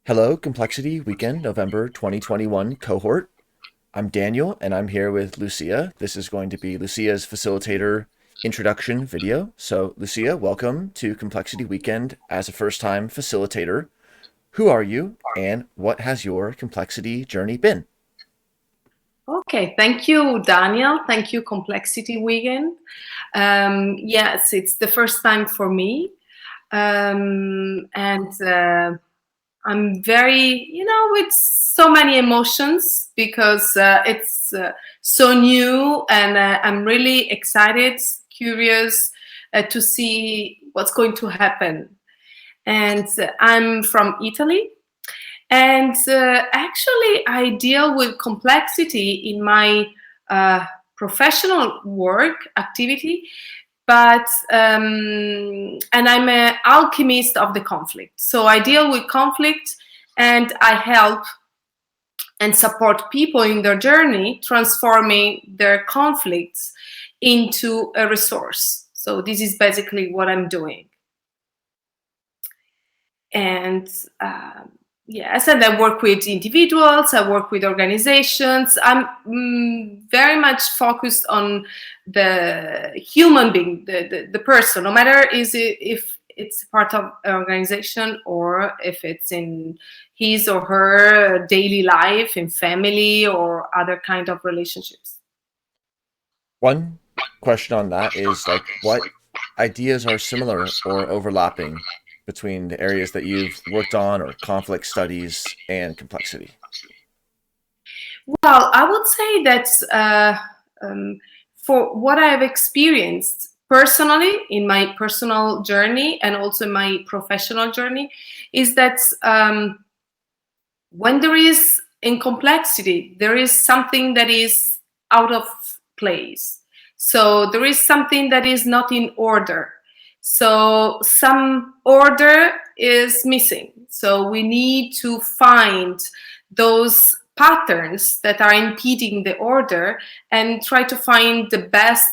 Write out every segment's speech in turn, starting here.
Hello, Complexity Weekend, November 2021 cohort. I'm Daniel, and I'm here with Lucia. This is going to be Lucia's Facilitator introduction video. So, Lucia, welcome to Complexity Weekend as a first-time facilitator. Who are you, and what has your complexity journey been? Okay, thank you, Daniel. Thank you, Complexity Weekend. Yes, it's the first time for me. And I'm very, with so many emotions because it's so new and I'm really excited, curious to see what's going to happen. And I'm from Italy. And actually, I deal with complexity in my professional work activity, but and I'm an alchemist of the conflict. So I deal with conflict, and I help and support people in their journey, transforming their conflicts into a resource. So this is basically what I'm doing. And yeah, as I said, I work with individuals, I work with organizations. I'm very much focused on the human being, the person, no matter if it's part of an organization or if it's in his or her daily life, in family or other kind of relationships. One question on that is what ideas are similar or overlapping between the areas that you've worked on or conflict studies and complexity? Well, I would say that for what I have experienced personally in my personal journey and also in my professional journey, is that when there is in complexity, there is something that is out of place. So there is something that is not in order. So some order is missing. So we need to find those patterns that are impeding the order and try to find the best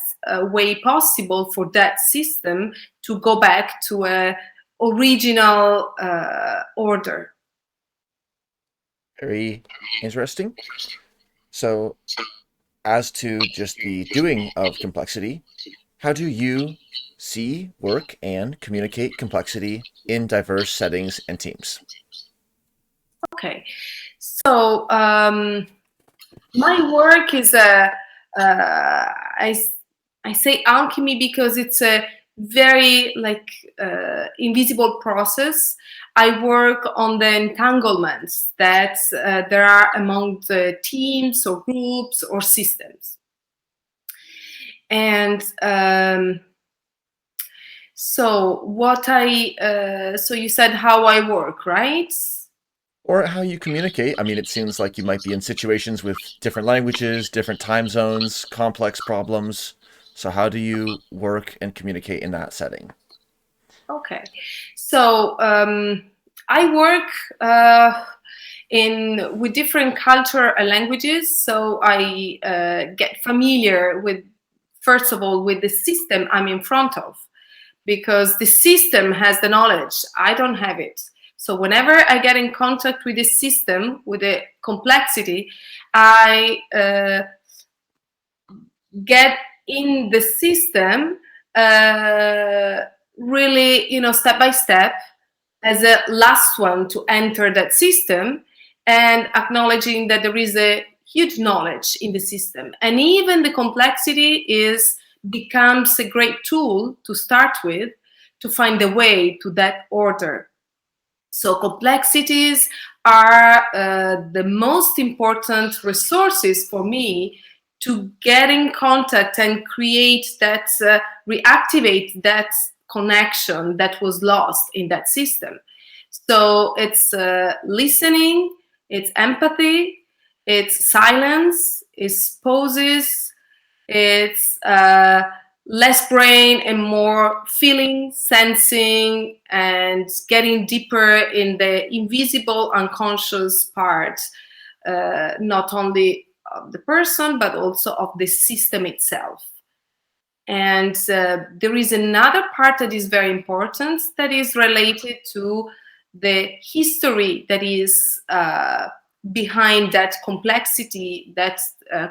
way possible for that system to go back to a original order. Very interesting. So, as to just the doing of complexity, how do you see, work, and communicate complexity in diverse settings and teams? Okay, so my work is I say alchemy because it's a very invisible process. I work on the entanglements that there are among the teams or groups or systems. And so you said how I work, right? Or how you communicate. I mean, it seems like you might be in situations with different languages, different time zones, complex problems. So, how do you work and communicate in that setting? Okay, so I work in with different culture and languages. So I get familiar with, first of all, with the system I'm in front of, because the system has the knowledge. I don't have it. So whenever I get in contact with the system, with the complexity, I get in the system really, step by step as a last one to enter that system, and acknowledging that there is a huge knowledge in the system, and even the complexity is becomes a great tool to start with to find a way to that order. So complexities are the most important resources for me to get in contact and create that, reactivate that connection that was lost in that system. So it's listening, it's empathy, it's silence, it's pauses, it's less brain and more feeling, sensing, and getting deeper in the invisible, unconscious part, not only of the person, but also of the system itself. And there is another part that is very important that is related to the history that is behind that complexity, that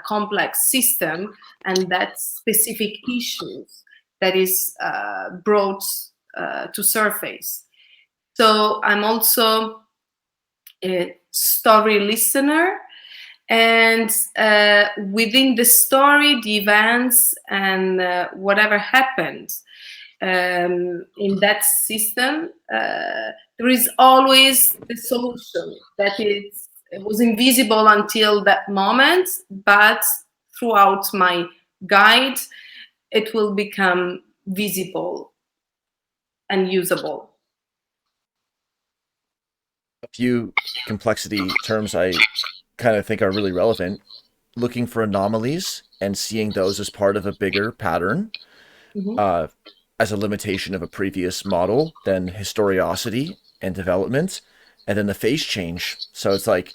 complex system, and that specific issues that is brought to surface. So I'm also a story listener, and within the story, the events, and whatever happened in that system, there is always the solution that it was invisible until that moment, but throughout my guide, it will become visible and usable. A few complexity terms I kind of think are really relevant: looking for anomalies and seeing those as part of a bigger pattern, uh, as a limitation of a previous model, then historiosity and development, and then the phase change. So it's like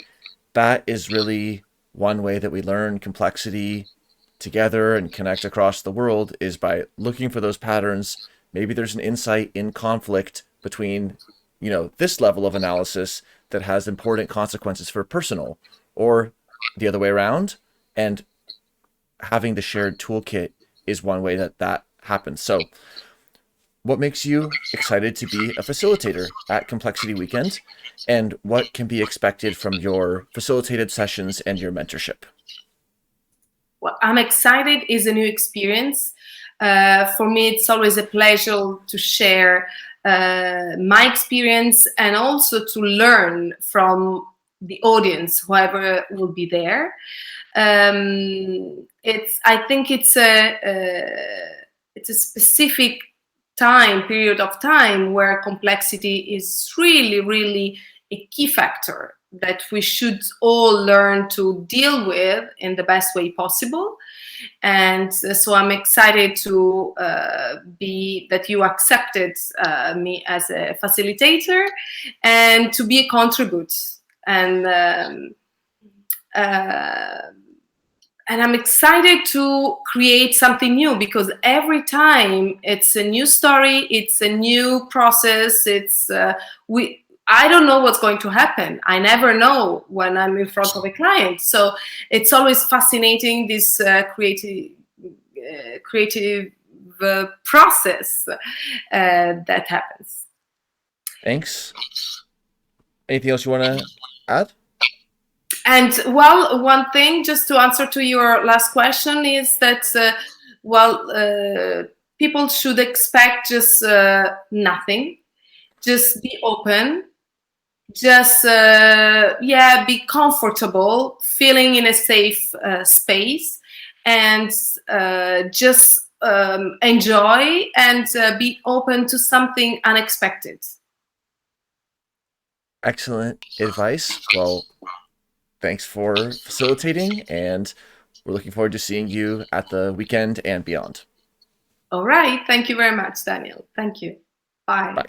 that is really one way that we learn complexity together and connect across the world, is by looking for those patterns. Maybe there's an insight in conflict between, this level of analysis that has important consequences for personal, or the other way around. And having the shared toolkit is one way that that happens. So what makes you excited to be a facilitator at Complexity Weekend, and what can be expected from your facilitated sessions and your mentorship? Well, I'm excited. It's a new experience. For me, it's always a pleasure to share my experience and also to learn from the audience, whoever will be there. I think it's a specific period of time where complexity is really, really a key factor that we should all learn to deal with in the best way possible. And so I'm excited to be that you accepted me as a facilitator and to be a contribute. And I'm excited to create something new, because every time it's a new story, it's a new process. I don't know what's going to happen. I never know when I'm in front of a client. So it's always fascinating, this creative process that happens. Thanks. Anything else you want to add? And well, one thing, just to answer to your last question, is that people should expect just nothing. Just be open. Just be comfortable, feeling in a safe space, and just enjoy and be open to something unexpected. Excellent advice. Well, thanks for facilitating, and we're looking forward to seeing you at the weekend and beyond. All right. Thank you very much, Daniel. Thank you. Bye. Bye.